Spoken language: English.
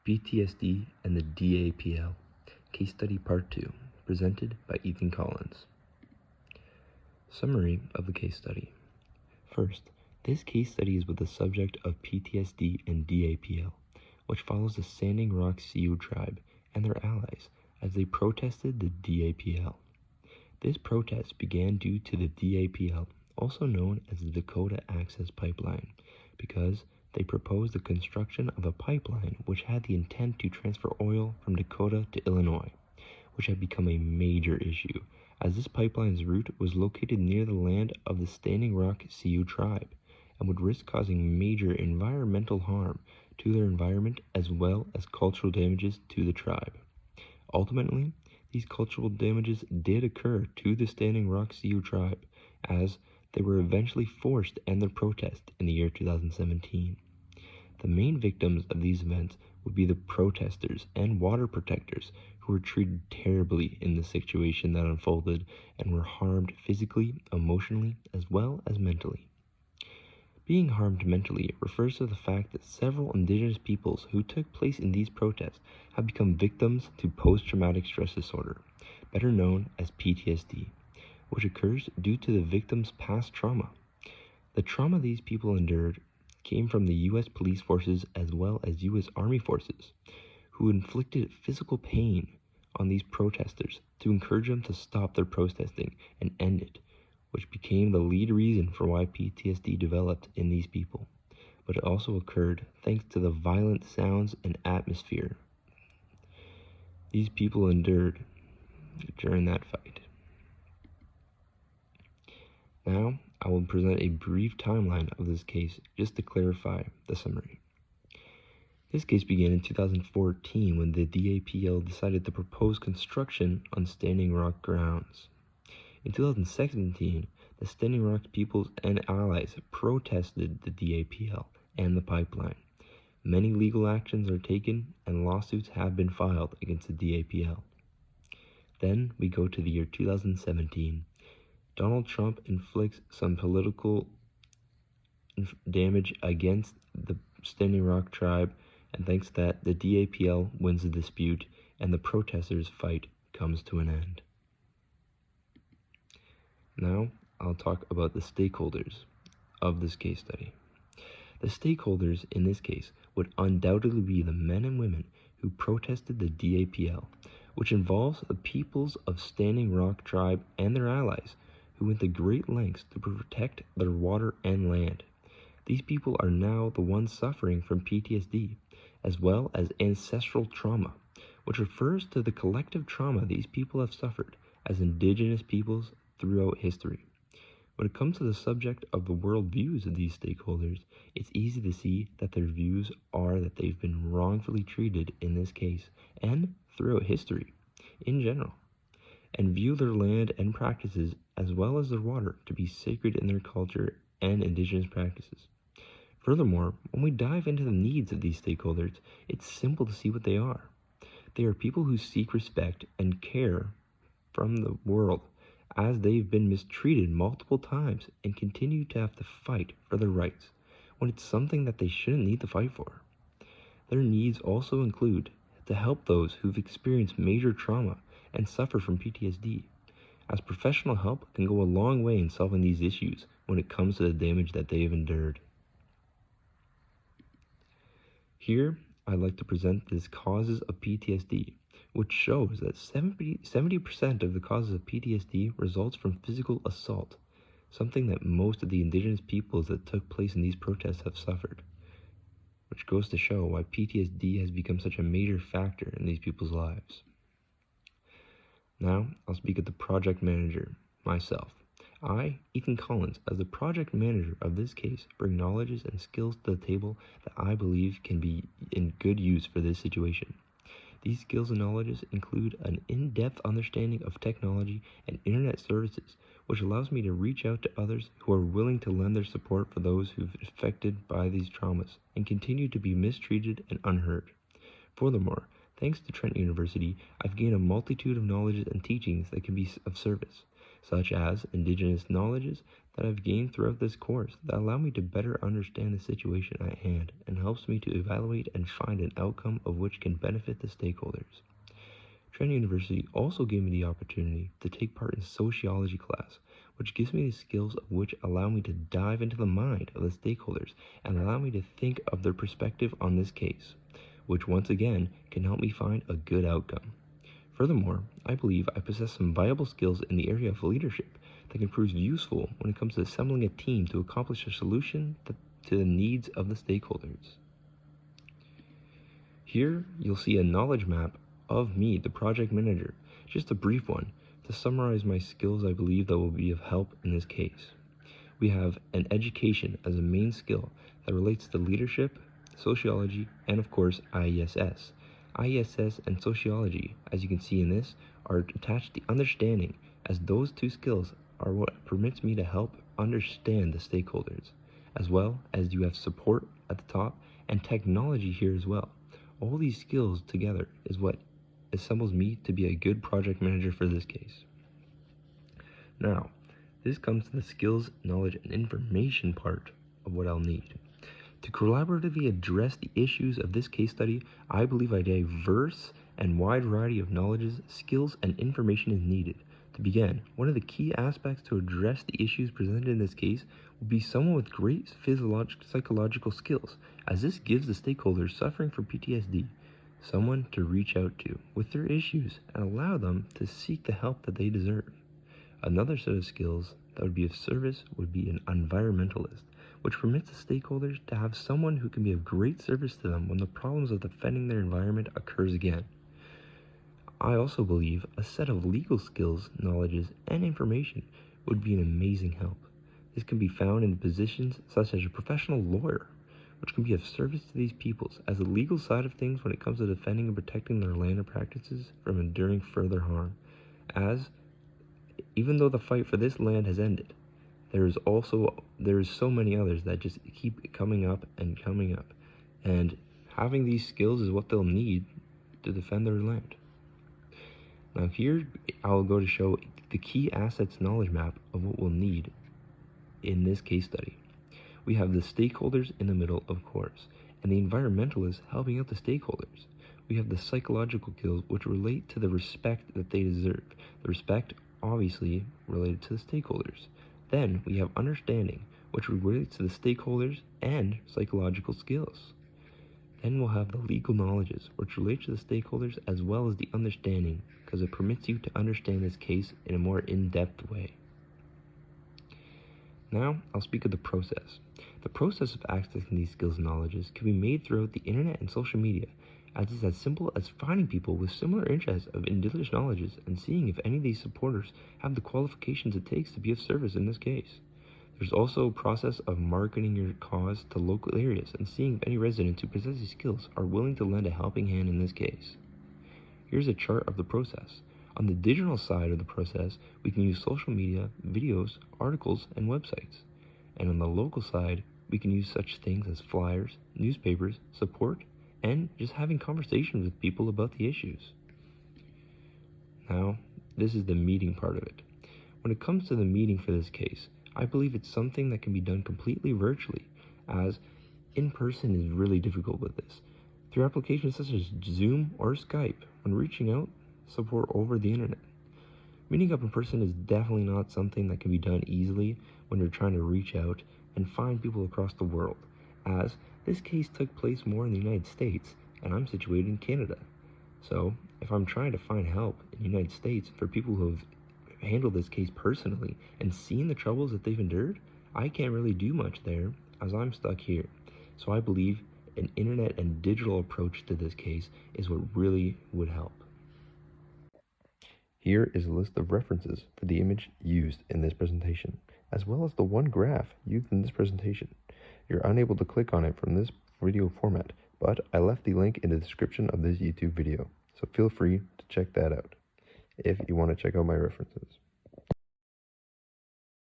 PTSD and the DAPL, Case Study Part 2, presented by Ethan Collins. Summary of the case study. First, this case study is with the subject of PTSD and DAPL, which follows the Standing Rock Sioux tribe and their allies as they protested the DAPL. This protest began due to the DAPL, also known as the Dakota Access Pipeline, because they proposed the construction of a pipeline which had the intent to transfer oil from Dakota to Illinois, which had become a major issue, as this pipeline's route was located near the land of the Standing Rock Sioux tribe and would risk causing major environmental harm to their environment as well as cultural damages to the tribe. Ultimately, these cultural damages did occur to the Standing Rock Sioux tribe, as they were eventually forced to end their protest in the year 2017. The main victims of these events would be the protesters and water protectors who were treated terribly in the situation that unfolded and were harmed physically, emotionally, as well as mentally. Being harmed mentally refers to the fact that several indigenous peoples who took place in these protests have become victims to post-traumatic stress disorder, better known as PTSD, which occurs due to the victim's past trauma. The trauma these people endured came from the U.S. police forces as well as U.S. Army forces, who inflicted physical pain on these protesters to encourage them to stop their protesting and end it, which became the lead reason for why PTSD developed in these people. But it also occurred thanks to the violent sounds and atmosphere these people endured during that fight. Now, I will present a brief timeline of this case just to clarify the summary. This case began in 2014 when the DAPL decided to propose construction on Standing Rock grounds. In 2017, the Standing Rock peoples and allies protested the DAPL and the pipeline. Many legal actions are taken and lawsuits have been filed against the DAPL. Then we go to the year 2017. Donald Trump inflicts some political damage against the Standing Rock tribe, and thanks to that, the DAPL wins the dispute and the protesters' fight comes to an end. Now, I'll talk about the stakeholders of this case study. The stakeholders in this case would undoubtedly be the men and women who protested the DAPL, which involves the peoples of Standing Rock tribe and their allies, who went to great lengths to protect their water and land. These people are now the ones suffering from PTSD, as well as ancestral trauma, which refers to the collective trauma these people have suffered as indigenous peoples throughout history. When it comes to the subject of the world views of these stakeholders, it's easy to see that their views are that they've been wrongfully treated in this case and throughout history in general, and view their land and practices as well as their water to be sacred in their culture and indigenous practices. Furthermore, when we dive into the needs of these stakeholders, it's simple to see what they are. They are people who seek respect and care from the world as they've been mistreated multiple times and continue to have to fight for their rights when it's something that they shouldn't need to fight for. Their needs also include to help those who've experienced major trauma and suffer from PTSD, as professional help can go a long way in solving these issues when it comes to the damage that they have endured. Here, I'd like to present the causes of PTSD, which shows that 70% of the causes of PTSD results from physical assault, something that most of the indigenous peoples that took place in these protests have suffered, which goes to show why PTSD has become such a major factor in these people's lives. Now, I'll speak as the project manager, myself. I, Ethan Collins, as the project manager of this case, bring knowledges and skills to the table that I believe can be in good use for this situation. These skills and knowledges include an in-depth understanding of technology and internet services, which allows me to reach out to others who are willing to lend their support for those who've been affected by these traumas and continue to be mistreated and unheard. Furthermore, thanks to Trent University, I've gained a multitude of knowledge and teachings that can be of service, such as indigenous knowledges that I've gained throughout this course that allow me to better understand the situation at hand and helps me to evaluate and find an outcome of which can benefit the stakeholders. Trent University also gave me the opportunity to take part in sociology class, which gives me the skills of which allow me to dive into the mind of the stakeholders and allow me to think of their perspective on this case, which once again can help me find a good outcome. Furthermore, I believe I possess some viable skills in the area of leadership that can prove useful when it comes to assembling a team to accomplish a solution to the needs of the stakeholders. Here, you'll see a knowledge map of me, the project manager, just a brief one, to summarize my skills I believe that will be of help in this case. We have an education as a main skill that relates to leadership, sociology, and of course IESS. IESS and sociology, as you can see in this, are attached to understanding, as those two skills are what permits me to help understand the stakeholders, as well as you have support at the top and technology here as well. All these skills together is what assembles me to be a good project manager for this case. Now, this comes to the skills, knowledge, and information part of what I'll need. To collaboratively address the issues of this case study, I believe a diverse and wide variety of knowledges, skills, and information is needed. To begin, one of the key aspects to address the issues presented in this case will be someone with great psychological skills, as this gives the stakeholders suffering from PTSD someone to reach out to with their issues and allow them to seek the help that they deserve. Another set of skills that would be of service would be an environmentalist, which permits the stakeholders to have someone who can be of great service to them when the problems of defending their environment occurs again. I also believe a set of legal skills, knowledges, and information would be an amazing help. This can be found in positions such as a professional lawyer, which can be of service to these peoples as the legal side of things when it comes to defending and protecting their land and practices from enduring further harm, as even though the fight for this land has ended, there is so many others that just keep coming up, and having these skills is what they'll need to defend their land. Now here I'll go to show the key assets knowledge map of what we'll need in this case study. We have the stakeholders in the middle, of course, and the environmentalists helping out the stakeholders. We have the psychological skills which relate to the respect that they deserve. The respect obviously related to the stakeholders. Then we have understanding, which relates to the stakeholders and psychological skills. Then we'll have the legal knowledges, which relate to the stakeholders as well as the understanding, because it permits you to understand this case in a more in-depth way. Now, I'll speak of the process. The process of accessing these skills and knowledges can be made throughout the internet and social media, as it's as simple as finding people with similar interests of indigenous knowledges and seeing if any of these supporters have the qualifications it takes to be of service in this case. There's also a process of marketing your cause to local areas and seeing if any residents who possess these skills are willing to lend a helping hand in this case. Here's a chart of the process. On the digital side of the process, we can use social media, videos, articles, and websites. And on the local side, we can use such things as flyers, newspapers, support, and just having conversations with people about the issues. Now, this is the meeting part of it. When it comes to the meeting for this case, I believe it's something that can be done completely virtually, as in person is really difficult with this. Through applications such as Zoom or Skype, when reaching out, support over the internet. Meeting up in person is definitely not something that can be done easily when you're trying to reach out and find people across the world, as this case took place more in the United States and I'm situated in Canada. So if I'm trying to find help in the United States for people who have handled this case personally and seen the troubles that they've endured, I can't really do much there as I'm stuck here. So I believe an internet and digital approach to this case is what really would help. Here is a list of references for the image used in this presentation, as well as the one graph used in this presentation. You're unable to click on it from this video format, but I left the link in the description of this YouTube video, so feel free to check that out if you want to check out my references.